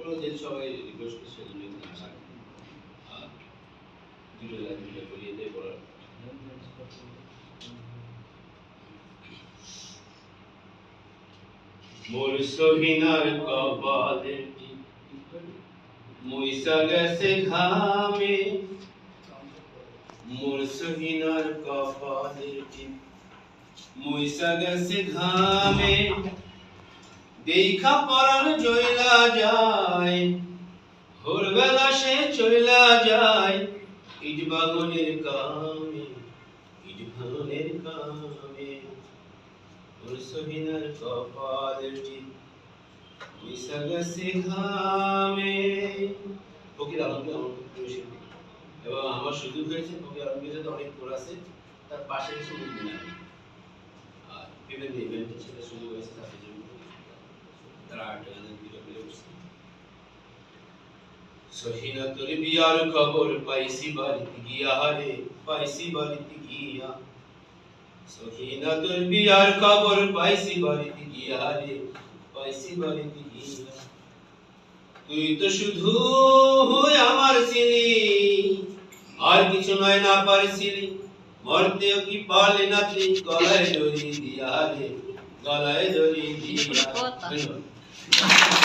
তারপরেও যে সবাই রিকোয়েস্ট করছে সেজন্য এখানে আসা। আর দুটো লাইন দুটো করিয়ে দিয়ে পড়ার মোর সহিনার কপালে মুইসা গেছে ঘামে, মোর সহিনার কপালে মুইসা গেছে ঘামে, দেখা পরাণ জইলা যায়, ভোরবেলা সে চইলা যায়, ইট বাগনের কামে, ইট ভাঙনের কামে, মোর সহিনার কপালে মুইসা গেছে ঘামে। ফকির আলমগীর আমার খুব প্রিয় শিল্পী এবং আমার সুযোগ হয়েছে ফকির আলমগীরের সাথে অনেক কোর আছে, তার পাশে এসে মুক্তি আর বিভিন্ন ইভেন্টের সাথে সুযোগ হয়েছে তাদের জন্য তারা আর্ট গানের ভিডিও পেলে বসছে। সহিনা তোর বিয়ার খবর পাইছি বাড়িতে গিয়া, রে পাইছি বাড়িতে গিয়া, সহিনা তোর বিয়ার খবর পাইছি বাড়িতে গিয়া, রে পাইছি বাড়িতে গিয়া, তুই তো শুধু আমার ছিলি আর কিছু নয় না পারছিলি, মরতেও কি পারলি না তুই, গলায় দড়ি দিয়া রে গলায় দড়ি দিয়া।